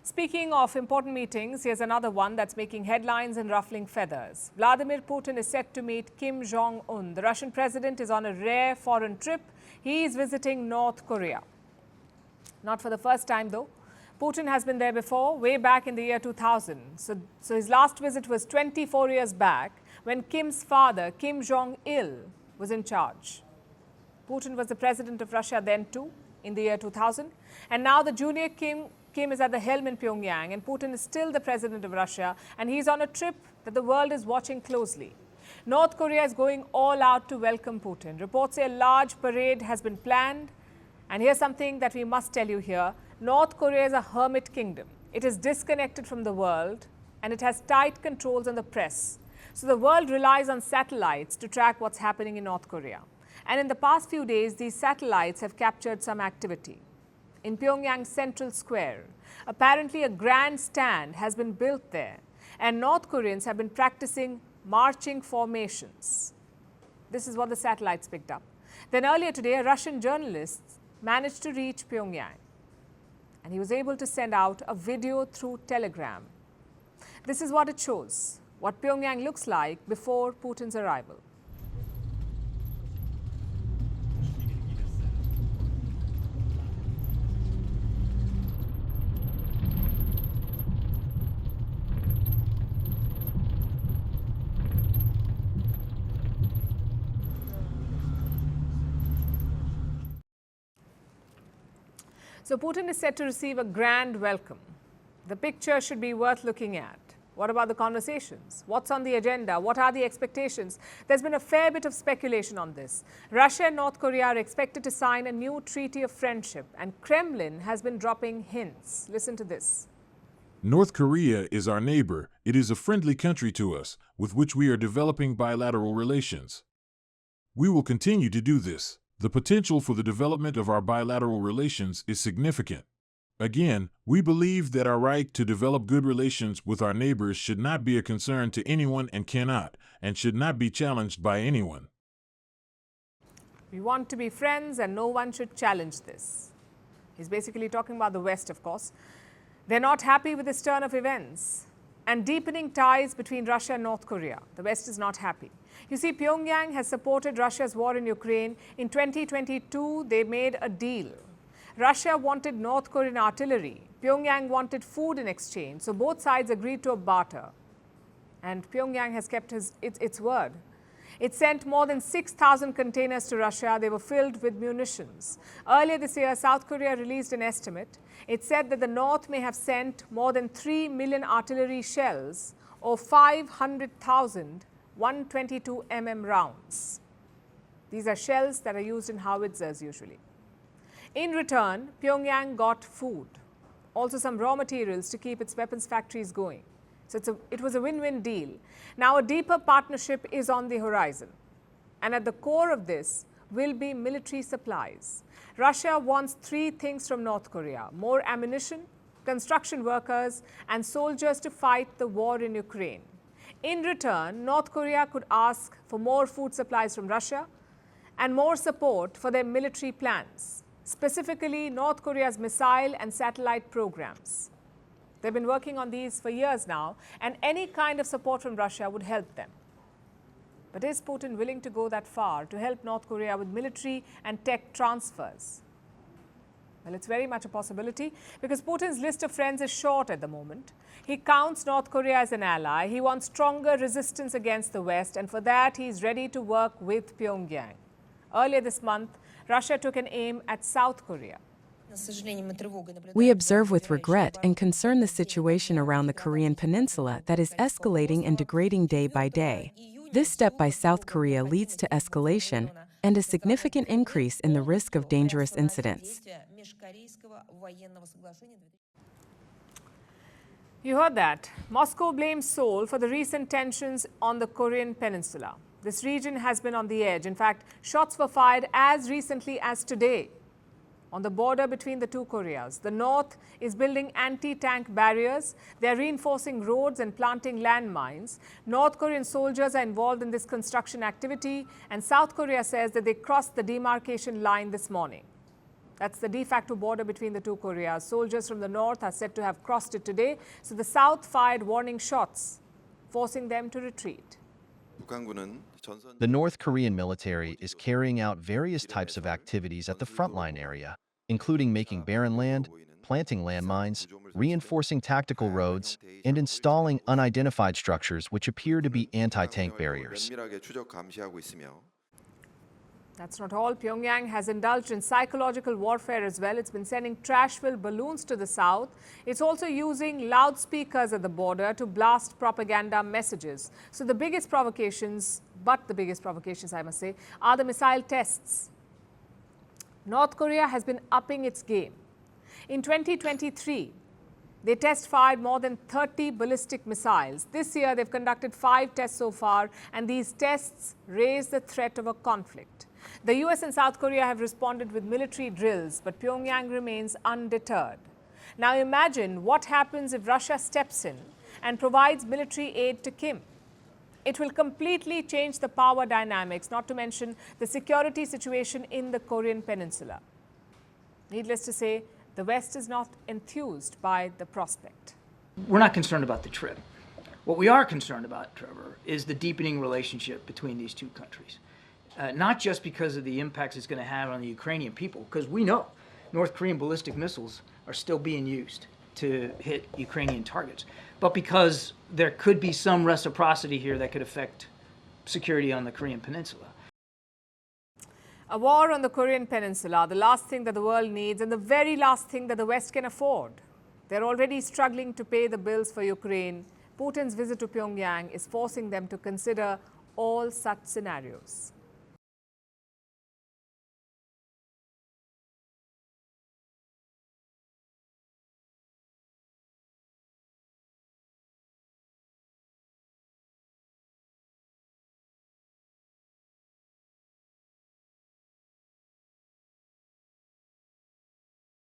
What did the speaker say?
Speaking of important meetings, here's another one that's making headlines and ruffling feathers. Vladimir Putin is set to meet Kim Jong-un. The Russian president is on a rare foreign trip. He is visiting North Korea. Not for the first time, though. Putin has been there before, way back in the year 2000. So his last visit was 24 years back when Kim's father, Kim Jong-il, was in charge. Putin was the president of Russia then too, in the year 2000. And now the junior Kim is at the helm in Pyongyang, and Putin is still the president of Russia, and he's on a trip that the world is watching closely. North Korea is going all out to welcome Putin. Reports say a large parade has been planned. And here's something that we must tell you here. North Korea is a hermit kingdom. It is disconnected from the world, and it has tight controls on the press. So the world relies on satellites to track what's happening in North Korea. And in the past few days, these satellites have captured some activity. In Pyongyang's Central Square, apparently a grandstand has been built there, and North Koreans have been practicing marching formations. This is what the satellites picked up. Then earlier today, a Russian journalist managed to reach Pyongyang, and he was able to send out a video through Telegram. This is what it shows, what Pyongyang looks like before Putin's arrival. So Putin is set to receive a grand welcome. The picture should be worth looking at. What about the conversations? What's on the agenda? What are the expectations? There's been a fair bit of speculation on this. Russia and North Korea are expected to sign a new treaty of friendship, and Kremlin has been dropping hints. Listen to this. North Korea is our neighbor. It is a friendly country to us, with which we are developing bilateral relations. We will continue to do this. The potential for the development of our bilateral relations is significant. Again, we believe that our right to develop good relations with our neighbors should not be a concern to anyone and cannot, and should not be challenged by anyone. We want to be friends and no one should challenge this. He's basically talking about the West, of course. They're not happy with this turn of events and deepening ties between Russia and North Korea. The West is not happy. You see, Pyongyang has supported Russia's war in Ukraine. In 2022, they made a deal. Russia wanted North Korean artillery. Pyongyang wanted food in exchange. So both sides agreed to a barter. And Pyongyang has kept its word. It sent more than 6,000 containers to Russia. They were filled with munitions. Earlier this year, South Korea released an estimate. It said that the North may have sent more than 3 million artillery shells or 500,000 122 rounds. These are shells that are used in howitzers usually. In return, Pyongyang got food, also some raw materials to keep its weapons factories going. So it was a win-win deal. Now a deeper partnership is on the horizon. And at the core of this will be military supplies. Russia wants 3 things from North Korea: more ammunition, construction workers, and soldiers to fight the war in Ukraine. In return, North Korea could ask for more food supplies from Russia and more support for their military plans, specifically North Korea's missile and satellite programs. They've been working on these for years now, and any kind of support from Russia would help them. But is Putin willing to go that far to help North Korea with military and tech transfers? Well, it's very much a possibility because Putin's list of friends is short at the moment. He counts North Korea as an ally. He wants stronger resistance against the West, and for that, he's ready to work with Pyongyang. Earlier this month, Russia took an aim at South Korea. We observe with regret and concern the situation around the Korean Peninsula that is escalating and degrading day by day. This step by South Korea leads to escalation and a significant increase in the risk of dangerous incidents. You heard that. Moscow blames Seoul for the recent tensions on the Korean Peninsula. This region has been on the edge. In fact, shots were fired as recently as today on the border between the two Koreas. The North is building anti-tank barriers. They're reinforcing roads and planting landmines. North Korean soldiers are involved in this construction activity, and South Korea says that they crossed the demarcation line this morning. That's the de facto border between the two Koreas. Soldiers from the north are said to have crossed it today, so the south fired warning shots, forcing them to retreat. The North Korean military is carrying out various types of activities at the frontline area, including making barren land, planting landmines, reinforcing tactical roads, and installing unidentified structures which appear to be anti-tank barriers. That's not all. Pyongyang has indulged in psychological warfare as well. It's been sending trash-filled balloons to the south. It's also using loudspeakers at the border to blast propaganda messages. So the biggest provocations, I must say, are the missile tests. North Korea has been upping its game. In 2023, they test-fired more than 30 ballistic missiles. This year, they've conducted 5 tests so far, and these tests raise the threat of a conflict. The US and South Korea have responded with military drills, but Pyongyang remains undeterred. Now imagine what happens if Russia steps in and provides military aid to Kim. It will completely change the power dynamics, not to mention the security situation in the Korean Peninsula. Needless to say, the West is not enthused by the prospect. We're not concerned about the trip. What we are concerned about, Trevor, is the deepening relationship between these two countries. Not just because of the impacts it's going to have on the Ukrainian people, because we know North Korean ballistic missiles are still being used to hit Ukrainian targets, but because there could be some reciprocity here that could affect security on the Korean Peninsula. A war on the Korean Peninsula, the last thing that the world needs and the very last thing that the West can afford. They're already struggling to pay the bills for Ukraine. Putin's visit to Pyongyang is forcing them to consider all such scenarios.